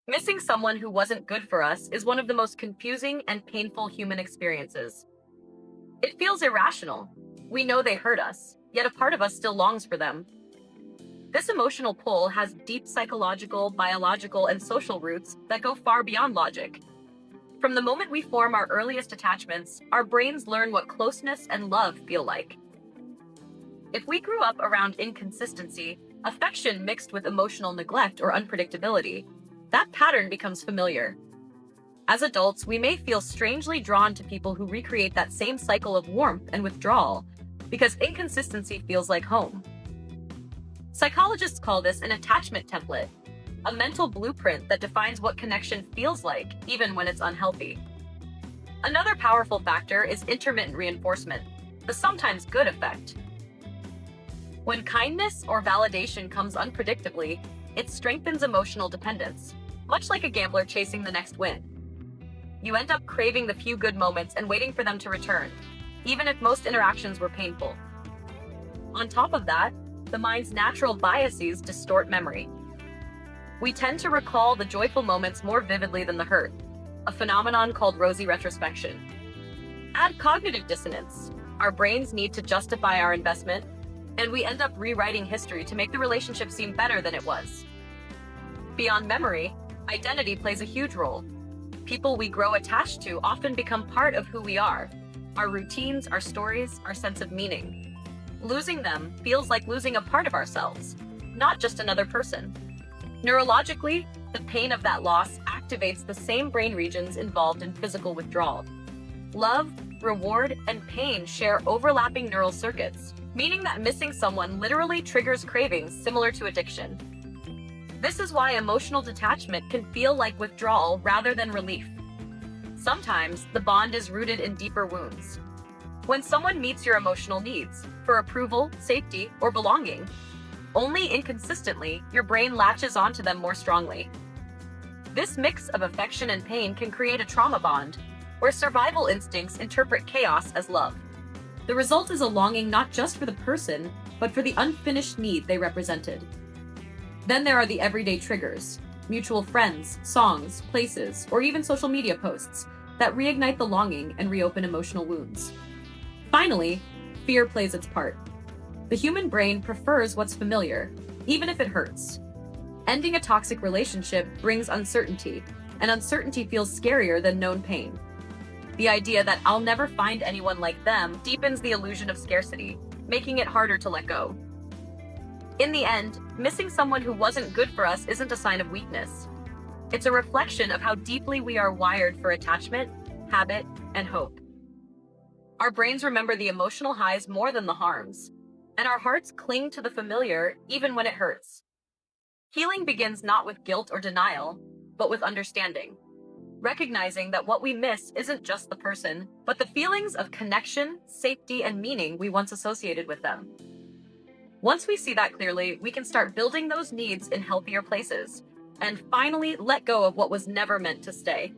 Missing someone who wasn't good for us is one of the most confusing and painful human experiences. It feels irrational. We know they hurt us, yet a part of us still longs for them. This emotional pull has deep psychological, biological, and social roots that go far beyond logic. From the moment we form our earliest attachments, our brains learn what closeness and love feel like. If we grew up around inconsistency, affection mixed with emotional neglect or unpredictability, that pattern becomes familiar. As adults, we may feel strangely drawn to people who recreate that same cycle of warmth and withdrawal because inconsistency feels like home. Psychologists call this an attachment template, a mental blueprint that defines what connection feels like, even when it's unhealthy. Another powerful factor is intermittent reinforcement, the sometimes good effect. When kindness or validation comes unpredictably, it strengthens emotional dependence, much like a gambler chasing the next win. You end up craving the few good moments and waiting for them to return, even if most interactions were painful. On top of that, the mind's natural biases distort memory. We tend to recall the joyful moments more vividly than the hurt, a phenomenon called rosy retrospection. Add cognitive dissonance. Our brains need to justify our investment, and we end up rewriting history to make the relationship seem better than it was. Beyond memory, identity plays a huge role. People we grow attached to often become part of who we are, our routines, our stories, our sense of meaning. Losing them feels like losing a part of ourselves, not just another person. Neurologically, the pain of that loss activates the same brain regions involved in physical withdrawal. Love, reward, and pain share overlapping neural circuits, meaning that missing someone literally triggers cravings similar to addiction. This is why emotional detachment can feel like withdrawal rather than relief. Sometimes, the bond is rooted in deeper wounds. When someone meets your emotional needs, for approval, safety, or belonging, only inconsistently, your brain latches onto them more strongly. This mix of affection and pain can create a trauma bond, where survival instincts interpret chaos as love. The result is a longing not just for the person, but for the unfinished need they represented. Then there are the everyday triggers, mutual friends, songs, places, or even social media posts that reignite the longing and reopen emotional wounds. Finally, fear plays its part. The human brain prefers what's familiar, even if it hurts. Ending a toxic relationship brings uncertainty, and uncertainty feels scarier than known pain. The idea that I'll never find anyone like them deepens the illusion of scarcity, making it harder to let go. In the end, missing someone who wasn't good for us isn't a sign of weakness. It's a reflection of how deeply we are wired for attachment, habit, and hope. Our brains remember the emotional highs more than the harms, and our hearts cling to the familiar even when it hurts. Healing begins not with guilt or denial, but with understanding. Recognizing that what we miss isn't just the person, but the feelings of connection, safety, and meaning we once associated with them. Once we see that clearly, we can start building those needs in healthier places, and finally let go of what was never meant to stay.